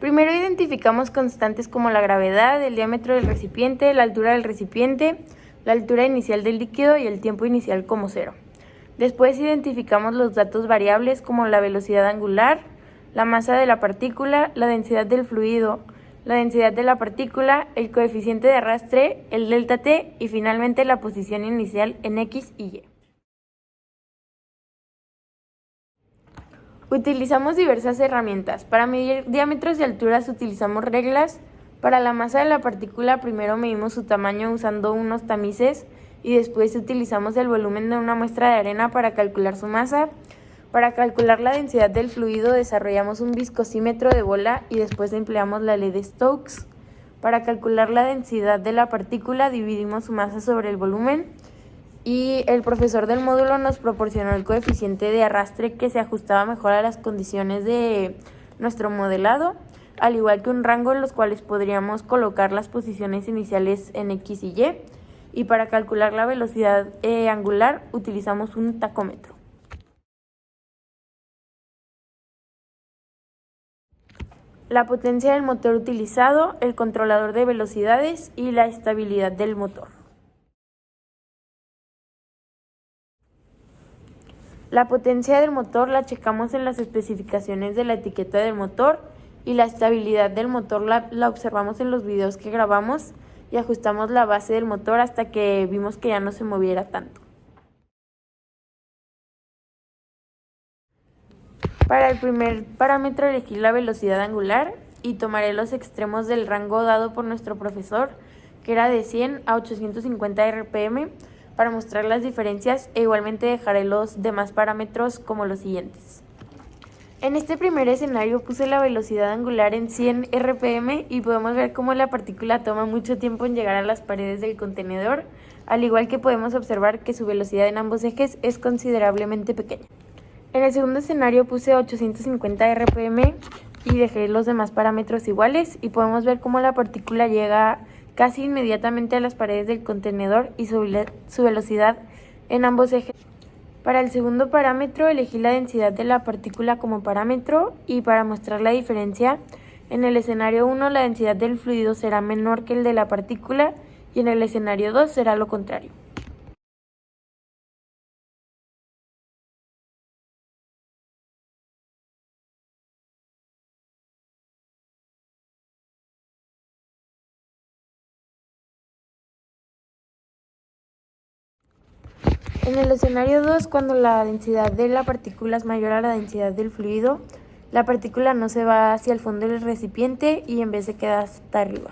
Primero identificamos constantes como la gravedad, el diámetro del recipiente, la altura del recipiente, la altura inicial del líquido y el tiempo inicial como 0. Después identificamos los datos variables como la velocidad angular, la masa de la partícula, la densidad del fluido, la densidad de la partícula, el coeficiente de arrastre, el delta T y finalmente la posición inicial en X y Y. Utilizamos diversas herramientas. Para medir diámetros y alturas utilizamos reglas. Para la masa de la partícula primero medimos su tamaño usando unos tamices y después utilizamos el volumen de una muestra de arena para calcular su masa. Para calcular la densidad del fluido desarrollamos un viscosímetro de bola y después empleamos la ley de Stokes. Para calcular la densidad de la partícula dividimos su masa sobre el volumen. Y el profesor del módulo nos proporcionó el coeficiente de arrastre que se ajustaba mejor a las condiciones de nuestro modelado, al igual que un rango en los cuales podríamos colocar las posiciones iniciales en X y Y. Y para calcular la velocidad angular utilizamos un tacómetro. La potencia del motor utilizado, el controlador de velocidades y la estabilidad del motor. La potencia del motor la checamos en las especificaciones de la etiqueta del motor y la estabilidad del motor la observamos en los videos que grabamos y ajustamos la base del motor hasta que vimos que ya no se moviera tanto. Para el primer parámetro elegí la velocidad angular y tomaré los extremos del rango dado por nuestro profesor, que era de 100 a 850 RPM, para mostrar las diferencias e igualmente dejaré los demás parámetros como los siguientes. En este primer escenario puse la velocidad angular en 100 RPM y podemos ver cómo la partícula toma mucho tiempo en llegar a las paredes del contenedor, al igual que podemos observar que su velocidad en ambos ejes es considerablemente pequeña. En el segundo escenario puse 850 RPM y dejé los demás parámetros iguales y podemos ver cómo la partícula llega casi inmediatamente a las paredes del contenedor y su velocidad en ambos ejes. Para el segundo parámetro elegí la densidad de la partícula como parámetro y para mostrar la diferencia, en el escenario 1 la densidad del fluido será menor que el de la partícula y en el escenario 2 será lo contrario. En el escenario 2, cuando la densidad de la partícula es mayor a la densidad del fluido, la partícula no se va hacia el fondo del recipiente y en vez se queda hasta arriba.